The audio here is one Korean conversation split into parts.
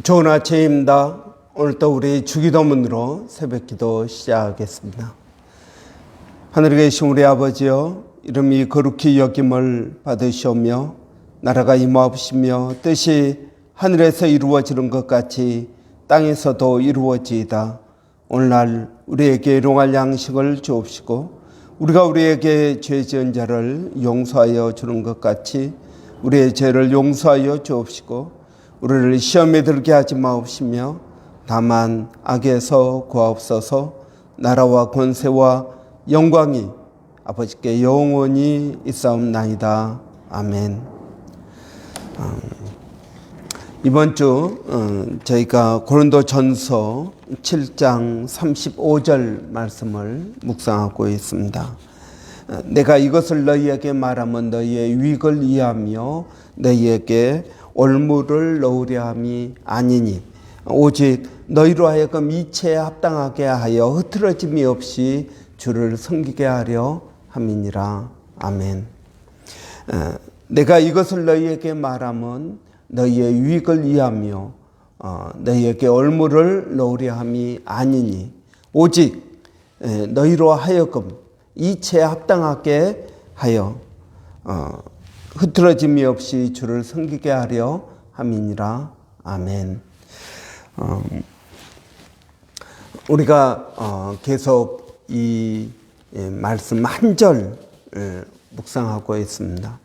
좋은 아침입니다. 오늘도 우리 주기도문으로 새벽기도 시작하겠습니다. 하늘에 계신 우리 아버지여, 이름이 거룩히 여김을 받으시오며 나라가 임하옵시며 뜻이 하늘에서 이루어지는 것 같이 땅에서도 이루어지이다. 오늘날 우리에게 일용할 양식을 주옵시고 우리가 우리에게 죄 지은 자를 용서하여 주는 것 같이 우리의 죄를 용서하여 주옵시고 우리를 시험에 들게 하지 마옵시며 다만 악에서 구하옵소서. 나라와 권세와 영광이 아버지께 영원히 있사옵나이다. 아멘. 이번 주 저희가 고린도전서 7장 35절 말씀을 묵상하고 있습니다. 내가 이것을 너희에게 말하면 너희의 유익을 이해하며 너희에게 올무를 넣으려 함이 아니니 오직 너희로 하여금 이체에 합당하게 하여 흐트러짐이 없이 주를 섬기게 하려 함이니라. 아멘. 내가 이것을 너희에게 말하면 너희의 유익을 이해하며 너희에게 올무를 넣으려 함이 아니니 오직 너희로 하여금 이체에 합당하게 하여 흐트러짐이 없이 주를 섬기게 하려 함이니라. 아멘. 우리가 계속 이 말씀 한 절 묵상하고 있습니다.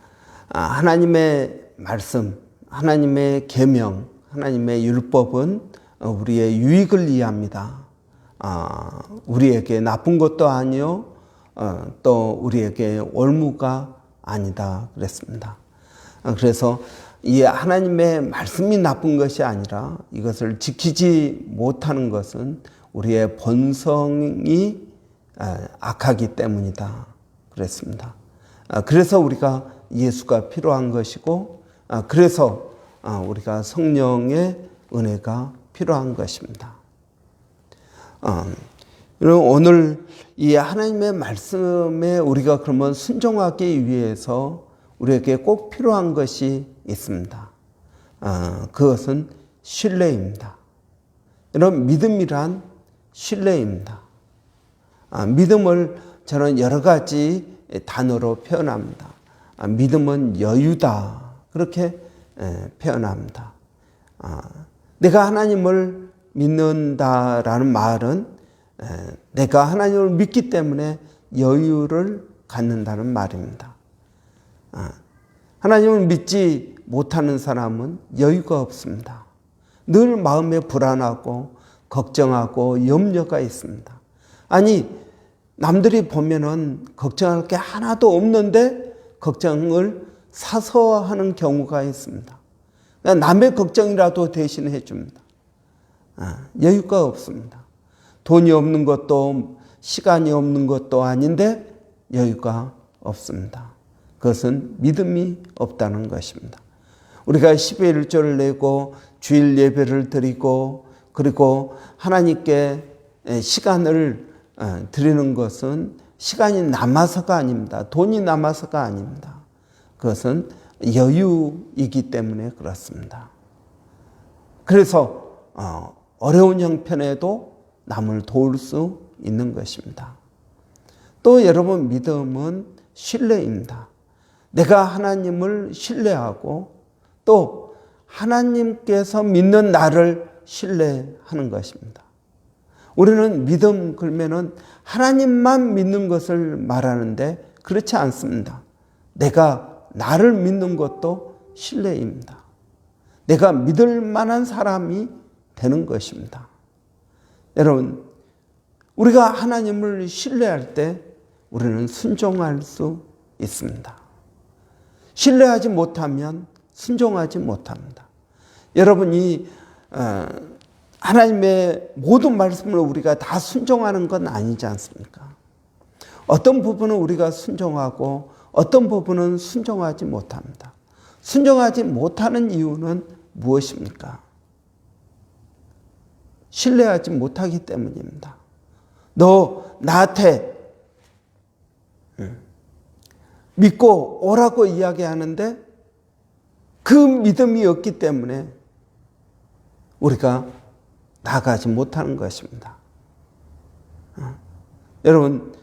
하나님의 말씀, 하나님의 계명, 하나님의 율법은 우리의 유익을 이해합니다. 우리에게 나쁜 것도 아니요, 또 우리에게 올무가 아니다 그랬습니다. 그래서 이 하나님의 말씀이 나쁜 것이 아니라 이것을 지키지 못하는 것은 우리의 본성이 악하기 때문이다 그랬습니다. 그래서 우리가 예수가 필요한 것이고 그래서 우리가 성령의 은혜가 필요한 것입니다. 오늘 이 하나님의 말씀에 우리가 그러면 순종하기 위해서 우리에게 꼭 필요한 것이 있습니다. 그것은 신뢰입니다. 여러분, 믿음이란 신뢰입니다. 믿음을 저는 여러 가지 단어로 표현합니다. 믿음은 여유다, 그렇게 표현합니다. 내가 하나님을 믿는다라는 말은 내가 하나님을 믿기 때문에 여유를 갖는다는 말입니다. 하나님을 믿지 못하는 사람은 여유가 없습니다. 늘 마음에 불안하고 걱정하고 염려가 있습니다. 아니, 남들이 보면은 걱정할 게 하나도 없는데 걱정을 사서 하는 경우가 있습니다. 남의 걱정이라도 대신해 줍니다. 여유가 없습니다. 돈이 없는 것도 시간이 없는 것도 아닌데 여유가 없습니다. 그것은 믿음이 없다는 것입니다. 우리가 12일 1조를 내고 주일 예배를 드리고 그리고 하나님께 시간을 드리는 것은 시간이 남아서가 아닙니다. 돈이 남아서가 아닙니다. 그것은 여유이기 때문에 그렇습니다. 그래서 어려운 형편에도 남을 도울 수 있는 것입니다. 또 여러분, 믿음은 신뢰입니다. 내가 하나님을 신뢰하고 또 하나님께서 믿는 나를 신뢰하는 것입니다. 우리는 믿음 그러면은 하나님만 믿는 것을 말하는데 그렇지 않습니다. 내가 나를 믿는 것도 신뢰입니다. 내가 믿을 만한 사람이 되는 것입니다. 여러분, 우리가 하나님을 신뢰할 때 우리는 순종할 수 있습니다. 신뢰하지 못하면 순종하지 못합니다. 여러분이 하나님의 모든 말씀을 우리가 다 순종하는 건 아니지 않습니까? 어떤 부분은 우리가 순종하고 어떤 부분은 순종하지 못합니다. 순종하지 못하는 이유는 무엇입니까? 신뢰하지 못하기 때문입니다. 너 나한테 믿고 오라고 이야기하는데 그 믿음이 없기 때문에 우리가 나가지 못하는 것입니다. 여러분,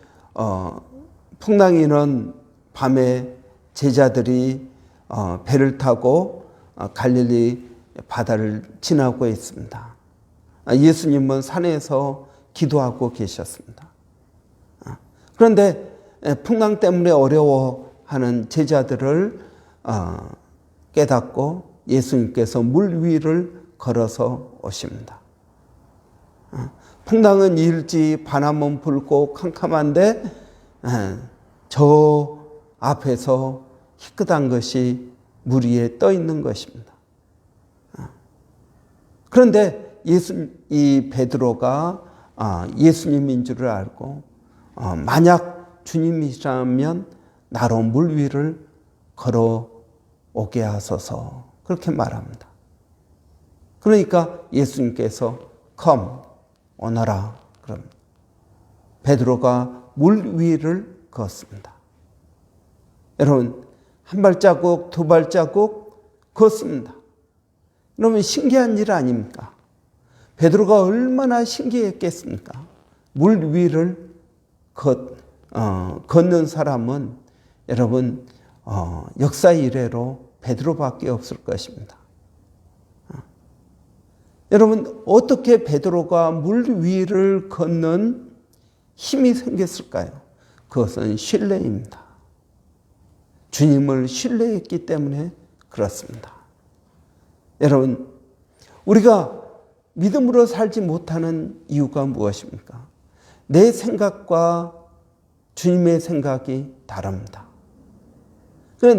풍랑이는 밤에 제자들이 배를 타고 갈릴리 바다를 지나고 있습니다. 예수님은 산에서 기도하고 계셨습니다. 그런데 풍랑 때문에 어려워하는 제자들을 깨닫고 예수님께서 물 위를 걸어서 오십니다. 풍랑은 일지 바람은 불고 캄캄한데 저 앞에서 희끗한 것이 물 위에 떠 있는 것입니다. 그런데 이 베드로가 예수님인 줄을 알고 만약 주님이시라면 나로 물 위를 걸어오게 하소서 그렇게 말합니다. 그러니까 예수님께서 come 오너라 그럼 베드로가 물 위를 걷습니다. 여러분 한 발자국 두 발자국 걷습니다. 그러면 신기한 일 아닙니까? 베드로가 얼마나 신기했겠습니까? 물 위를 걷는 사람은 여러분 역사 이래로 베드로밖에 없을 것입니다. 여러분 어떻게 베드로가 물 위를 걷는 힘이 생겼을까요? 그것은 신뢰입니다. 주님을 신뢰했기 때문에 그렇습니다. 여러분 우리가 믿음으로 살지 못하는 이유가 무엇입니까? 내 생각과 주님의 생각이 다릅니다.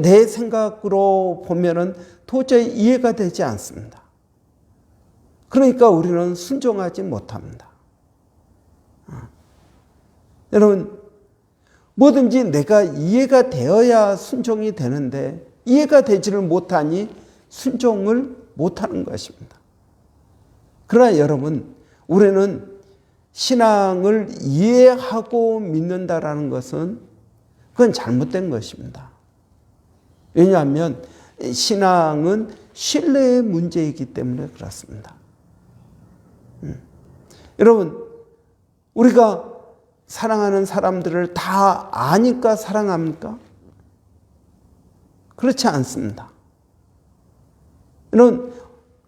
내 생각으로 보면은 도저히 이해가 되지 않습니다. 그러니까 우리는 순종하지 못합니다. 여러분, 뭐든지 내가 이해가 되어야 순종이 되는데 이해가 되지를 못하니 순종을 못하는 것입니다. 그러나 여러분, 우리는 신앙을 이해하고 믿는다라는 것은 그건 잘못된 것입니다. 왜냐하면 신앙은 신뢰의 문제이기 때문에 그렇습니다. 여러분, 우리가 사랑하는 사람들을 다 아니까 사랑합니까? 그렇지 않습니다. 여러분,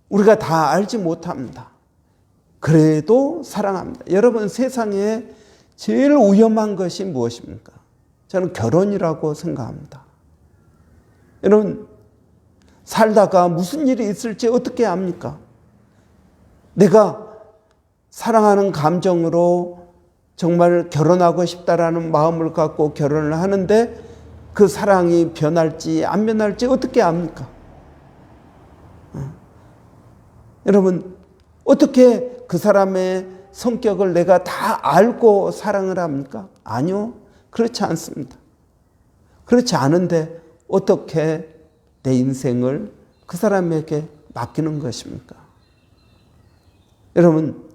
우리가 다 알지 못합니다. 그래도 사랑합니다. 여러분, 세상에 제일 위험한 것이 무엇입니까? 저는 결혼이라고 생각합니다. 여러분, 살다가 무슨 일이 있을지 어떻게 압니까? 내가 사랑하는 감정으로 정말 결혼하고 싶다라는 마음을 갖고 결혼을 하는데 그 사랑이 변할지 안 변할지 어떻게 압니까? 여러분, 어떻게 그 사람의 성격을 내가 다 알고 사랑을 합니까? 아니요. 그렇지 않습니다. 그렇지 않은데 어떻게 내 인생을 그 사람에게 맡기는 것입니까? 여러분,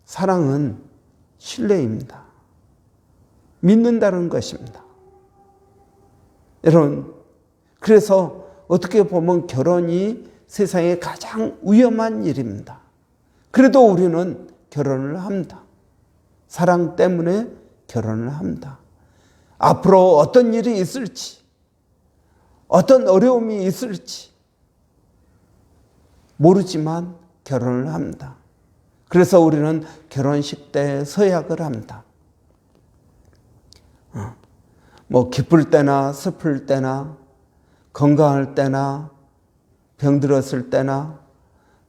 사랑은 신뢰입니다. 믿는다는 것입니다. 여러분, 그래서 어떻게 보면 결혼이 세상에 가장 위험한 일입니다. 그래도 우리는 결혼을 합니다. 사랑 때문에 결혼을 합니다. 앞으로 어떤 일이 있을지, 어떤 어려움이 있을지 모르지만 결혼을 합니다. 그래서 우리는 결혼식 때 서약을 합니다. 뭐 기쁠 때나 슬플 때나 건강할 때나 병들었을 때나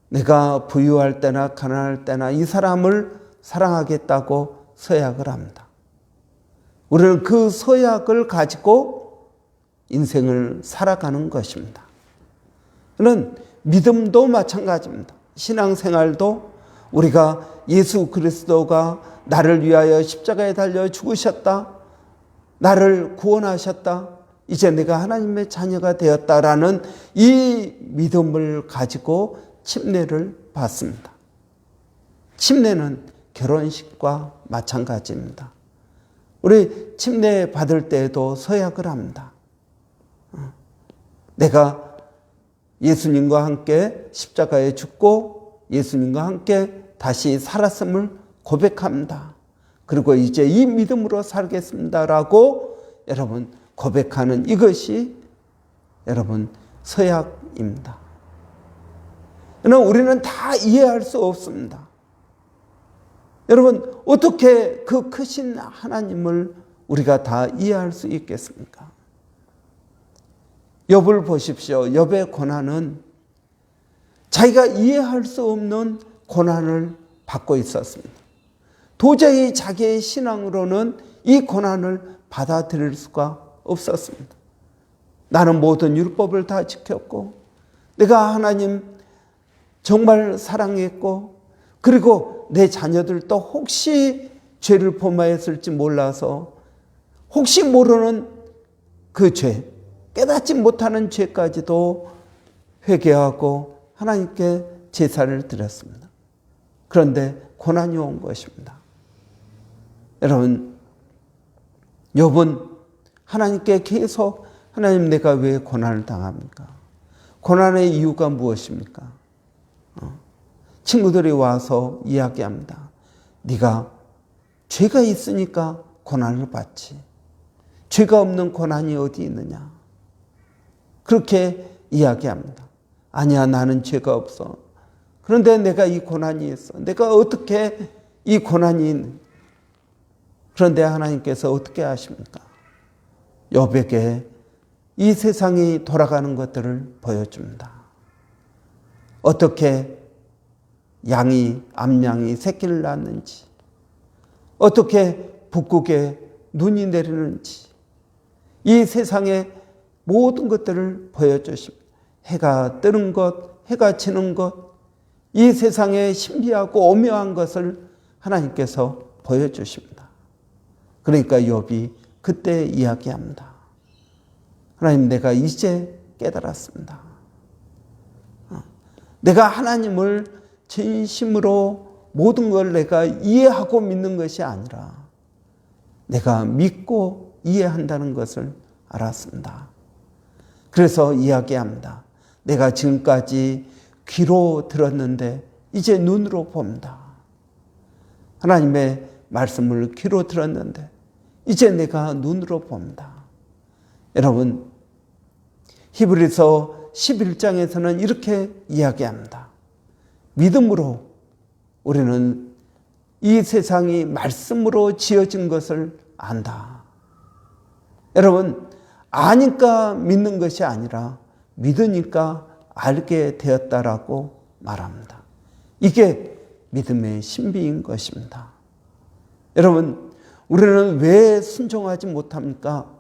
내가 부유할 때나 가난할 때나 이 사람을 사랑하겠다고 서약을 합니다. 우리는 그 서약을 가지고 인생을 살아가는 것입니다. 그는 믿음도 마찬가지입니다. 신앙생활도 우리가 예수 그리스도가 나를 위하여 십자가에 달려 죽으셨다. 나를 구원하셨다. 이제 내가 하나님의 자녀가 되었다라는 이 믿음을 가지고 침례를 받습니다. 침례는 결혼식과 마찬가지입니다. 우리 침례 받을 때에도 서약을 합니다. 내가 예수님과 함께 십자가에 죽고 예수님과 함께 다시 살았음을 고백합니다. 그리고 이제 이 믿음으로 살겠습니다라고 여러분 고백하는 이것이 여러분 서약입니다. 그러나 우리는 다 이해할 수 없습니다. 여러분 어떻게 그 크신 하나님을 우리가 다 이해할 수 있겠습니까? 욥을 보십시오. 욥의 고난은 자기가 이해할 수 없는 고난을 받고 있었습니다. 도저히 자기의 신앙으로는 이 고난을 받아들일 수가 없었습니다. 나는 모든 율법을 다 지켰고 내가 하나님 정말 사랑했고 그리고 내 자녀들도 혹시 죄를 범하였을지 몰라서 혹시 모르는 그 죄, 깨닫지 못하는 죄까지도 회개하고 하나님께 제사를 드렸습니다. 그런데 고난이 온 것입니다. 여러분, 욥은 하나님께 계속 하나님 내가 왜 고난을 당합니까? 고난의 이유가 무엇입니까? 친구들이 와서 이야기합니다. 네가 죄가 있으니까 고난을 받지. 죄가 없는 고난이 어디 있느냐? 그렇게 이야기합니다. 아니야, 나는 죄가 없어. 그런데 내가 이 고난이 있어. 내가 어떻게 이 고난이 있는? 그런데 하나님께서 어떻게 하십니까? 욥에게 이 세상이 돌아가는 것들을 보여줍니다. 어떻게 암양이 새끼를 낳는지, 어떻게 북극에 눈이 내리는지, 이 세상의 모든 것들을 보여주십니다. 해가 뜨는 것, 해가 지는 것, 이 세상의 신비하고 오묘한 것을 하나님께서 보여주십니다. 그러니까 욥이 그때 이야기합니다. 하나님, 내가 이제 깨달았습니다. 내가 하나님을 진심으로 모든 걸 내가 이해하고 믿는 것이 아니라 내가 믿고 이해한다는 것을 알았습니다. 그래서 이야기합니다. 내가 지금까지 귀로 들었는데 이제 눈으로 봅니다. 하나님의 말씀을 귀로 들었는데 이제 내가 눈으로 봅니다. 여러분, 히브리서 11장에서는 이렇게 이야기합니다. 믿음으로 우리는 이 세상이 말씀으로 지어진 것을 안다. 여러분, 아니까 믿는 것이 아니라 믿으니까 알게 되었다라고 말합니다. 이게 믿음의 신비인 것입니다. 여러분, 우리는 왜 순종하지 못합니까?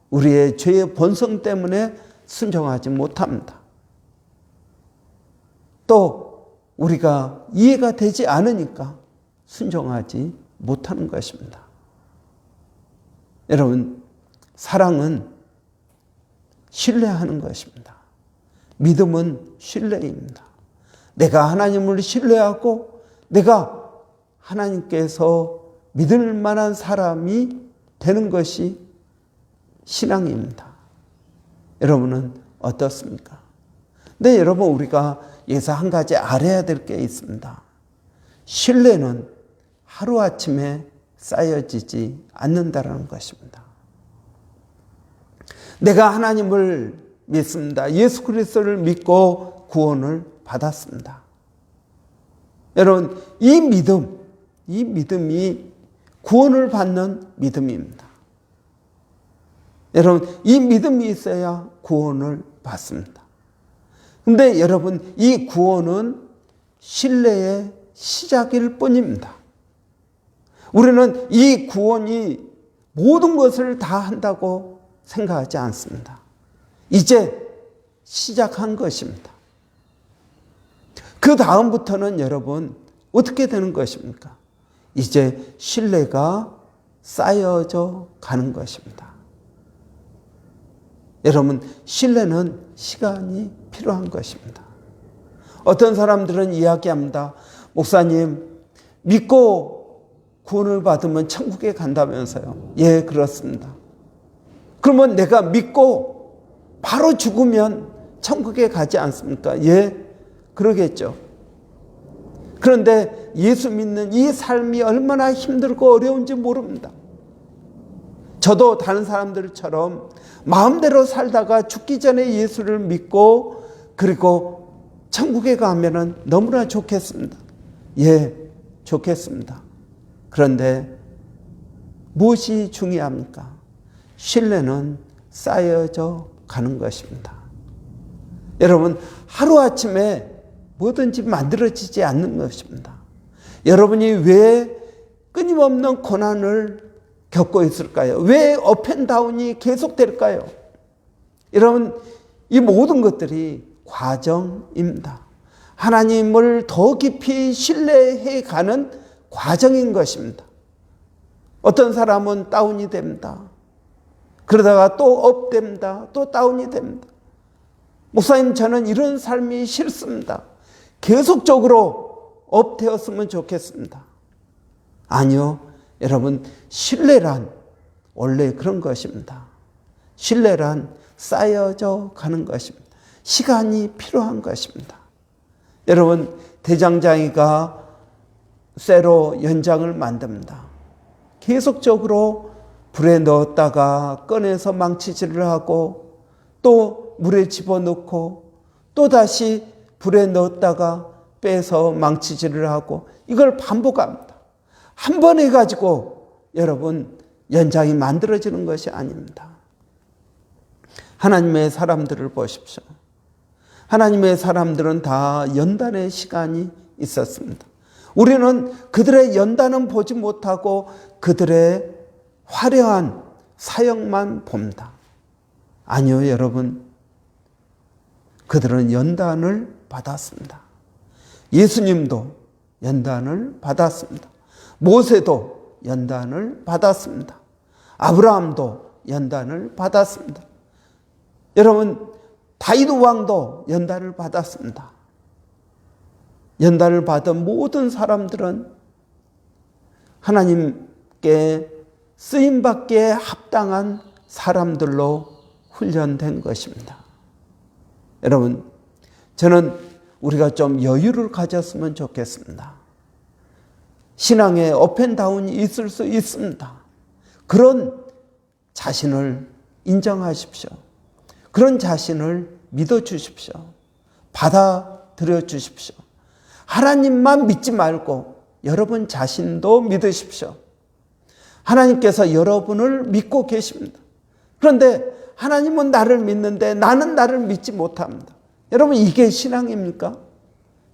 우리의 죄의 본성 때문에 순종하지 못합니다. 또 우리가 이해가 되지 않으니까 순종하지 못하는 것입니다. 여러분, 사랑은 신뢰하는 것입니다. 믿음은 신뢰입니다. 내가 하나님을 신뢰하고 내가 하나님께서 믿을 만한 사람이 되는 것이 신앙입니다. 여러분은 어떻습니까? 네, 여러분, 우리가 여기서 한 가지 알아야 될 게 있습니다. 신뢰는 하루아침에 쌓여지지 않는다는 것입니다. 내가 하나님을 믿습니다. 예수 그리스도를 믿고 구원을 받았습니다. 여러분, 이 믿음이 구원을 받는 믿음입니다. 여러분, 이 믿음이 있어야 구원을 받습니다. 그런데 여러분, 이 구원은 신뢰의 시작일 뿐입니다. 우리는 이 구원이 모든 것을 다 한다고 생각하지 않습니다. 이제 시작한 것입니다. 그 다음부터는 여러분 어떻게 되는 것입니까? 이제 신뢰가 쌓여져 가는 것입니다. 여러분, 신뢰는 시간이 필요한 것입니다. 어떤 사람들은 이야기합니다. 목사님, 믿고 구원을 받으면 천국에 간다면서요. 예, 그렇습니다. 그러면 내가 믿고 바로 죽으면 천국에 가지 않습니까? 예, 그러겠죠. 그런데 예수 믿는 이 삶이 얼마나 힘들고 어려운지 모릅니다. 저도 다른 사람들처럼 마음대로 살다가 죽기 전에 예수를 믿고 그리고 천국에 가면은 너무나 좋겠습니다. 예, 좋겠습니다. 그런데 무엇이 중요합니까? 신뢰는 쌓여져 가는 것입니다. 여러분, 하루아침에 뭐든지 만들어지지 않는 것입니다. 여러분이 왜 끊임없는 고난을 겪고 있을까요? 왜 업앤다운이 계속될까요? 여러분, 이 모든 것들이 과정입니다. 하나님을 더 깊이 신뢰해 가는 과정인 것입니다. 어떤 사람은 다운이 됩니다. 그러다가 또 업됩니다. 또 다운이 됩니다. 목사님, 저는 이런 삶이 싫습니다. 계속적으로 업되었으면 좋겠습니다. 아니요. 여러분, 신뢰란 원래 그런 것입니다. 신뢰란 쌓여져 가는 것입니다. 시간이 필요한 것입니다. 여러분, 대장장이가 쇠로 연장을 만듭니다. 계속적으로 불에 넣었다가 꺼내서 망치질을 하고 또 물에 집어넣고 또 다시 불에 넣었다가 빼서 망치질을 하고 이걸 반복합니다. 한 번 해가지고 여러분 연장이 만들어지는 것이 아닙니다. 하나님의 사람들을 보십시오. 하나님의 사람들은 다 연단의 시간이 있었습니다. 우리는 그들의 연단은 보지 못하고 그들의 화려한 사역만 봅니다. 아니요, 여러분. 그들은 연단을 받았습니다. 예수님도 연단을 받았습니다. 모세도 연단을 받았습니다. 아브라함도 연단을 받았습니다. 여러분, 다윗 왕도 연단을 받았습니다. 연단을 받은 모든 사람들은 하나님께 쓰임받기에 합당한 사람들로 훈련된 것입니다. 여러분, 저는 우리가 좀 여유를 가졌으면 좋겠습니다. 신앙에 업앤다운이 있을 수 있습니다. 그런 자신을 인정하십시오. 그런 자신을 믿어주십시오. 받아들여 주십시오. 하나님만 믿지 말고 여러분 자신도 믿으십시오. 하나님께서 여러분을 믿고 계십니다. 그런데 하나님은 나를 믿는데 나는 나를 믿지 못합니다. 여러분, 이게 신앙입니까?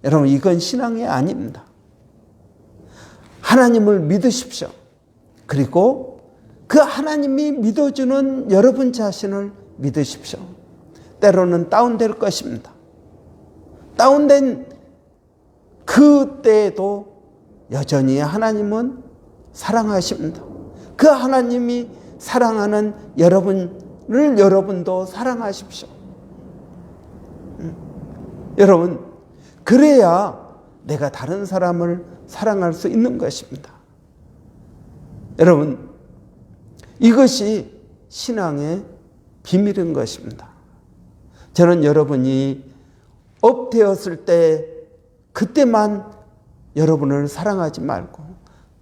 여러분, 이건 신앙이 아닙니다. 하나님을 믿으십시오. 그리고 그 하나님이 믿어주는 여러분 자신을 믿으십시오. 때로는 다운될 것입니다. 다운된 그때에도 여전히 하나님은 사랑하십니다. 그 하나님이 사랑하는 여러분을 여러분도 사랑하십시오. 여러분, 그래야 내가 다른 사람을 사랑할 수 있는 것입니다. 여러분, 이것이 신앙의 비밀인 것입니다. 저는 여러분이 업되었을 때 그때만 여러분을 사랑하지 말고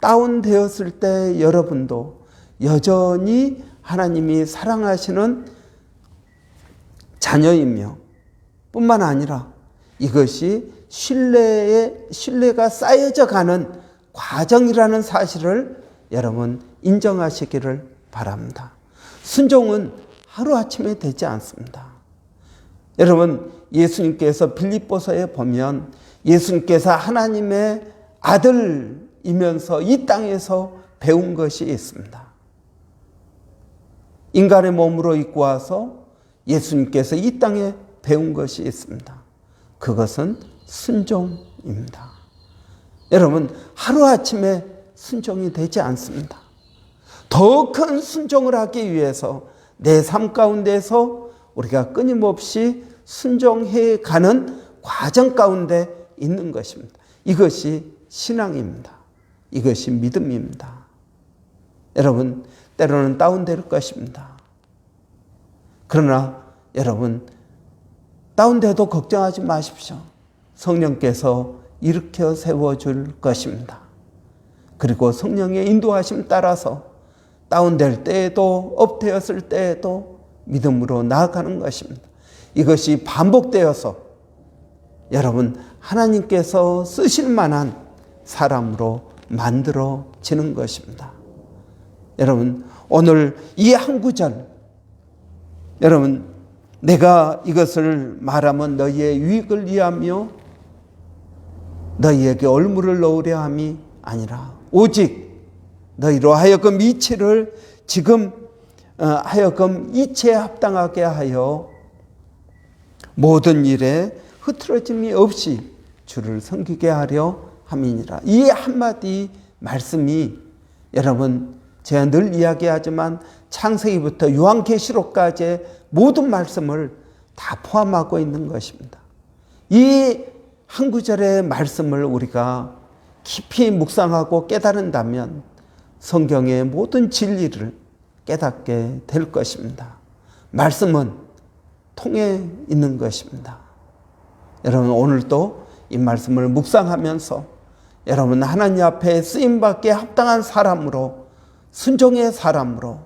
다운되었을 때 여러분도 여전히 하나님이 사랑하시는 자녀이며 뿐만 아니라 이것이 신뢰가 쌓여져 가는 과정이라는 사실을 여러분 인정하시기를 바랍니다. 순종은 하루아침에 되지 않습니다. 여러분, 예수님께서 빌립보서에 보면 예수님께서 하나님의 아들이면서 이 땅에서 배운 것이 있습니다. 인간의 몸으로 입고 와서 예수님께서 이 땅에 배운 것이 있습니다. 그것은 순종입니다. 여러분, 하루아침에 순종이 되지 않습니다. 더 큰 순종을 하기 위해서 내 삶 가운데서 우리가 끊임없이 순종해 가는 과정 가운데 있는 것입니다. 이것이 신앙입니다. 이것이 믿음입니다. 여러분, 때로는 다운될 것입니다. 그러나 여러분, 다운돼도 걱정하지 마십시오. 성령께서 일으켜 세워줄 것입니다. 그리고 성령의 인도하심 따라서 다운될 때에도 업되었을 때에도 믿음으로 나아가는 것입니다. 이것이 반복되어서 여러분 하나님께서 쓰실 만한 사람으로 만들어지는 것입니다. 여러분 오늘 이 한 구절, 여러분 내가 이것을 말하면 너희의 유익을 위하며 너희에게 얼물을 넣으려 함이 아니라 오직 너희로 하여금 이치를 지금 하여금 이치에 합당하게 하여 모든 일에 흐트러짐이 없이 주를 섬기게 하려 함이니라. 이 한마디 말씀이 여러분 제가 늘 이야기하지만 창세기부터 요한계시록까지의 모든 말씀을 다 포함하고 있는 것입니다. 이 한 구절의 말씀을 우리가 깊이 묵상하고 깨달은다면 성경의 모든 진리를 깨닫게 될 것입니다. 말씀은 통해 있는 것입니다. 여러분 오늘도 이 말씀을 묵상하면서 여러분 하나님 앞에 쓰임받기에 합당한 사람으로, 순종의 사람으로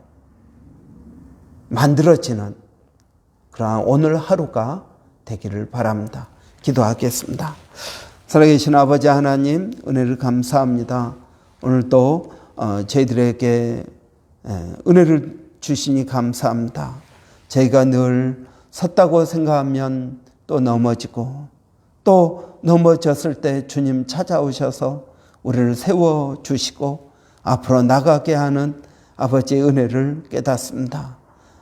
만들어지는 그러한 오늘 하루가 되기를 바랍니다. 기도하겠습니다. 살아계신 아버지 하나님, 은혜를 감사합니다. 오늘도 저희들에게 은혜를 주시니 감사합니다. 저희가 늘 섰다고 생각하면 또 넘어지고, 또 넘어졌을 때 주님 찾아오셔서 우리를 세워주시고 앞으로 나가게 하는 아버지의 은혜를 깨닫습니다.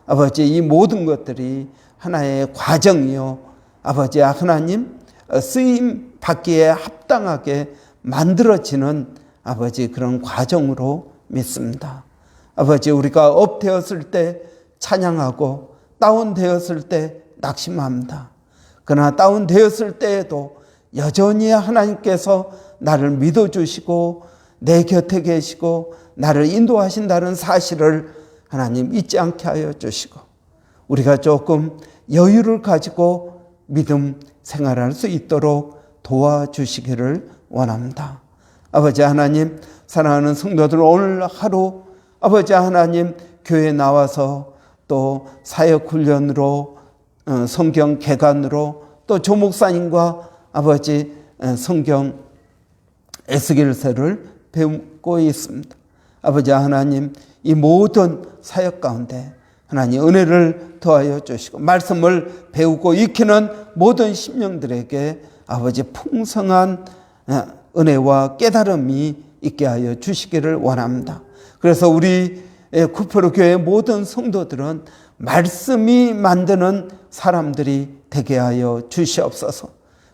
아버지, 이 모든 것들이 하나의 과정이요, 아버지 하나님 쓰임 받기에 합당하게 만들어지는 아버지 그런 과정으로 믿습니다. 아버지, 우리가 업되었을 때 찬양하고 다운되었을 때 낙심합니다. 그러나 다운되었을 때에도 여전히 하나님께서 나를 믿어주시고 내 곁에 계시고 나를 인도하신다는 사실을 하나님 잊지 않게 하여 주시고, 우리가 조금 여유를 가지고 믿음 생활할 수 있도록 도와주시기를 원합니다. 아버지 하나님, 사랑하는 성도들 오늘 하루 아버지 하나님 교회에 나와서 또 사역훈련으로 성경 개관으로 또 조목사님과 아버지 성경 에스겔서를 배우고 있습니다. 아버지 하나님, 이 모든 사역 가운데 하나님 은혜를 더하여 주시고 말씀을 배우고 익히는 모든 심령들에게 아버지 풍성한 은혜와 깨달음이 있게 하여 주시기를 원합니다. 그래서 우리 구포로 교회의 모든 성도들은 말씀이 만드는 사람들이 되게 하여 주시옵소서.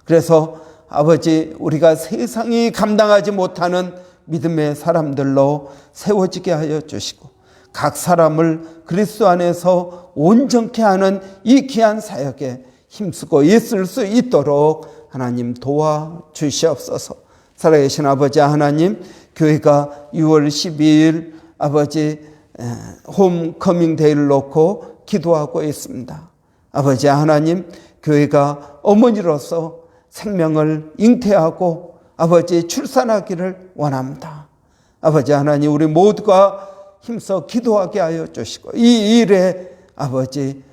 그래서 아버지, 우리가 세상이 감당하지 못하는 믿음의 사람들로 세워지게 하여 주시고 각 사람을 그리스도 안에서 온전케 하는 이 귀한 사역에 힘쓰고 있을 수 있도록 하나님 도와주시옵소서. 살아계신 아버지 하나님, 교회가 6월 12일 아버지 홈커밍 데이를 놓고 기도하고 있습니다. 아버지 하나님, 교회가 어머니로서 생명을 잉태하고 아버지 출산하기를 원합니다. 아버지 하나님, 우리 모두가 힘써 기도하게 하여 주시고 이 일에 아버지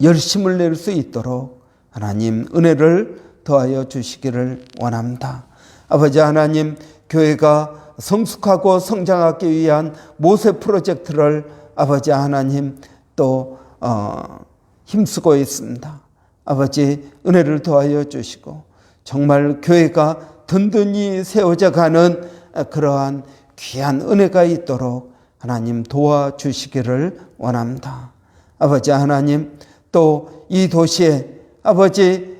열심을 낼 수 있도록 하나님 은혜를 더하여 주시기를 원합니다. 아버지 하나님, 교회가 성숙하고 성장하기 위한 모세 프로젝트를 아버지 하나님 또 힘쓰고 있습니다. 아버지 은혜를 더하여 주시고 정말 교회가 든든히 세워져 가는 그러한 귀한 은혜가 있도록 하나님 도와주시기를 원합니다. 아버지 하나님, 또 이 도시에 아버지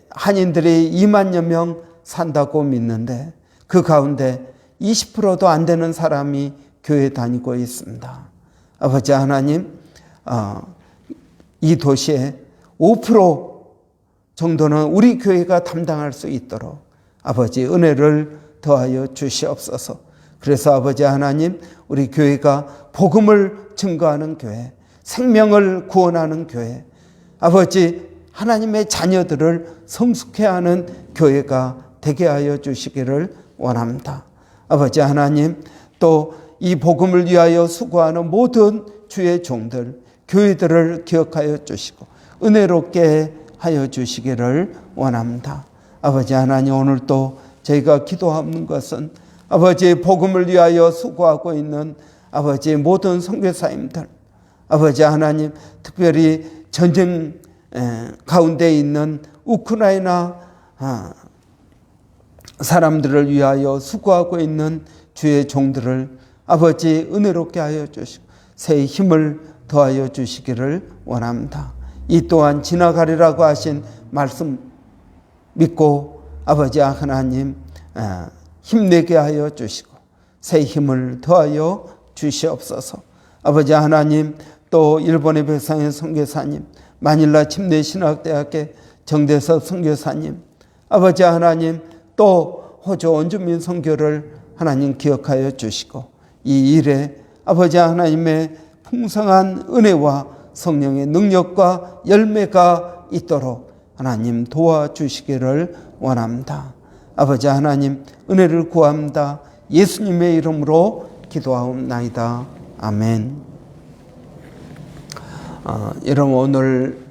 한인들이 2만여 명 산다고 믿는데 그 가운데 20%도 안 되는 사람이 교회 다니고 있습니다. 아버지 하나님, 이 도시에 5% 정도는 우리 교회가 담당할 수 있도록 아버지 은혜를 더하여 주시옵소서. 그래서 아버지 하나님, 우리 교회가 복음을 증거하는 교회, 생명을 구원하는 교회, 아버지 하나님의 자녀들을 성숙해 하는 교회가 되게 하여 주시기를 원합니다. 아버지 하나님, 또 이 복음을 위하여 수고하는 모든 주의 종들, 교회들을 기억하여 주시고 은혜롭게 하여 주시기를 원합니다. 아버지 하나님, 오늘 또 저희가 기도하는 것은 아버지의 복음을 위하여 수고하고 있는 아버지의 모든 선교사님들, 아버지 하나님, 특별히 전쟁 가운데 있는 우크라이나 사람들을 위하여 수고하고 있는 주의 종들을 아버지 은혜롭게 하여 주시고 새 힘을 더하여 주시기를 원합니다. 이 또한 지나가리라고 하신 말씀 믿고 아버지 하나님 힘내게 하여 주시고 새 힘을 더하여 주시옵소서. 아버지 하나님, 또 일본의 백상현 선교사님, 마닐라 침례신학대학의 정대섭 선교사님, 아버지 하나님, 또 호주 원주민 선교를 하나님 기억하여 주시고 이 일에 아버지 하나님의 풍성한 은혜와 성령의 능력과 열매가 있도록 하나님 도와주시기를 원합니다. 아버지 하나님, 은혜를 구합니다. 예수님의 이름으로 기도하옵나이다. 아멘. 여러분, 오늘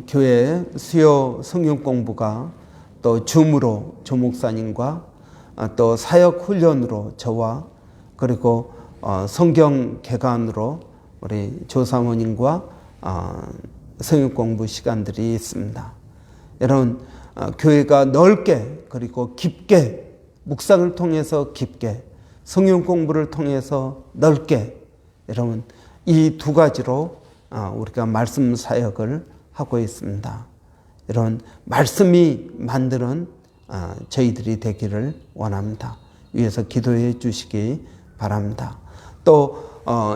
교회 수요 성경 공부가 또 줌으로 조 목사님과 또 사역 훈련으로 저와 그리고 성경 개관으로 우리 조 사모님과 성경 공부 시간들이 있습니다. 여러분, 교회가 넓게 그리고 깊게 묵상을 통해서 깊게 성경 공부를 통해서 넓게 여러분 이 두 가지로 우리가 말씀 사역을 하고 있습니다. 이런 말씀이 만드는 저희들이 되기를 원합니다. 위에서 기도해 주시기 바랍니다. 또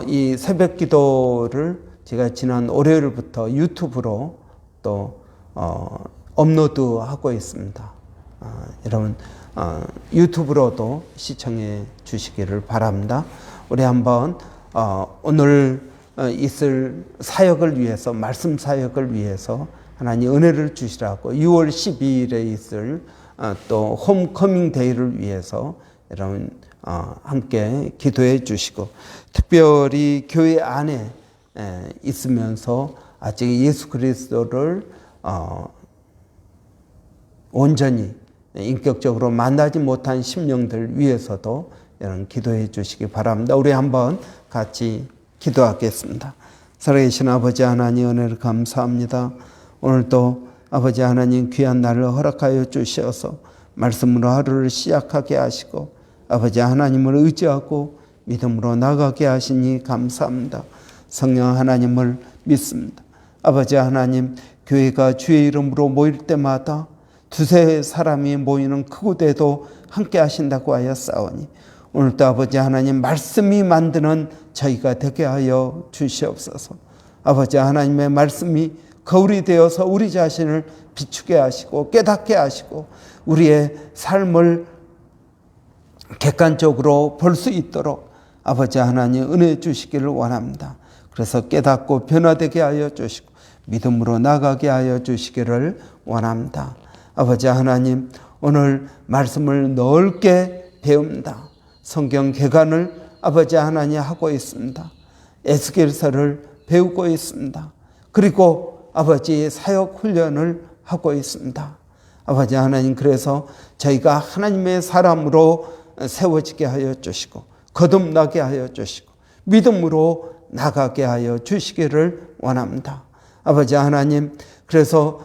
이 새벽 기도를 제가 지난 월요일부터 유튜브로 또 업로드하고 있습니다. 여러분 유튜브로도 시청해 주시기를 바랍니다. 우리 한번 오늘 있을 사역을 위해서, 말씀 사역을 위해서 하나님 은혜를 주시라고 6월 12일에 있을 또 홈커밍 데이를 위해서 여러분 함께 기도해 주시고, 특별히 교회 안에 있으면서 아직 예수 그리스도를 온전히 인격적으로 만나지 못한 심령들 위해서도 여러분 기도해 주시기 바랍니다. 우리 한번 같이 기도하겠습니다. 살아계신 아버지 하나님, 은혜를 감사합니다. 오늘도 아버지 하나님 귀한 날을 허락하여 주셔서 말씀으로 하루를 시작하게 하시고 아버지 하나님을 의지하고 믿음으로 나가게 하시니 감사합니다. 성령 하나님을 믿습니다. 아버지 하나님, 교회가 주의 이름으로 모일 때마다 두세 사람이 모이는 그곳에도 함께 하신다고 하여 싸우니 오늘도 아버지 하나님 말씀이 만드는 저희가 되게 하여 주시옵소서. 아버지 하나님의 말씀이 거울이 되어서 우리 자신을 비추게 하시고 깨닫게 하시고 우리의 삶을 객관적으로 볼 수 있도록 아버지 하나님 은혜 주시기를 원합니다. 그래서 깨닫고 변화되게 하여 주시고 믿음으로 나가게 하여 주시기를 원합니다. 아버지 하나님, 오늘 말씀을 넓게 배웁니다. 성경 개관을 아버지 하나님 하고 있습니다. 에스겔서를 배우고 있습니다. 그리고 아버지의 사역 훈련을 하고 있습니다. 아버지 하나님, 그래서 저희가 하나님의 사람으로 세워지게 하여 주시고 거듭나게 하여 주시고 믿음으로 나가게 하여 주시기를 원합니다. 아버지 하나님, 그래서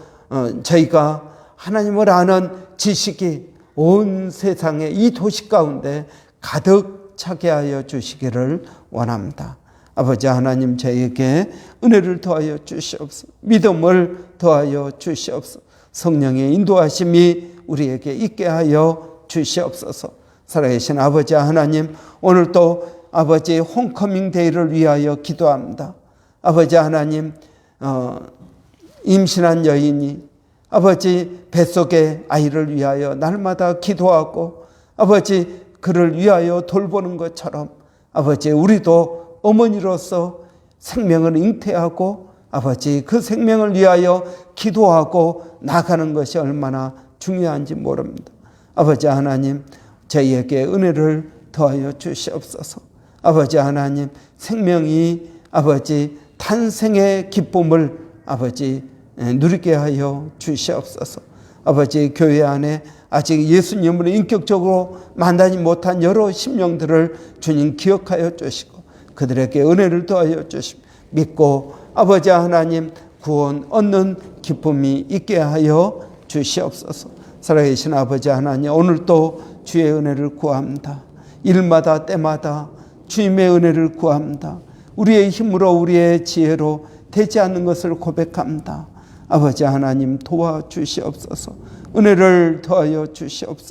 저희가 하나님을 아는 지식이 온 세상의 이 도시 가운데 가득 차게 하여 주시기를 원합니다. 아버지 하나님, 저희에게 은혜를 더하여 주시옵소서. 믿음을 더하여 주시옵소서. 성령의 인도하심이 우리에게 있게 하여 주시옵소서. 살아계신 아버지 하나님, 오늘도 아버지의 홈커밍 데이를 위하여 기도합니다. 아버지 하나님, 임신한 여인이 아버지 뱃속의 아이를 위하여 날마다 기도하고 아버지 그를 위하여 돌보는 것처럼 아버지 우리도 어머니로서 생명을 잉태하고 아버지 그 생명을 위하여 기도하고 나가는 것이 얼마나 중요한지 모릅니다. 아버지 하나님, 저희에게 은혜를 더하여 주시옵소서. 아버지 하나님, 생명이 아버지 탄생의 기쁨을 아버지 누리게 하여 주시옵소서. 아버지, 교회 안에 아직 예수님을 인격적으로 만나지 못한 여러 심령들을 주님 기억하여 주시고 그들에게 은혜를 더하여 주시고 믿고 아버지 하나님 구원 얻는 기쁨이 있게 하여 주시옵소서. 살아계신 아버지 하나님, 오늘도 주의 은혜를 구합니다. 일마다 때마다 주님의 은혜를 구합니다. 우리의 힘으로 우리의 지혜로 되지 않는 것을 고백합니다. 아버지 하나님 도와주시옵소서. 은혜를 더하여 주시옵소서.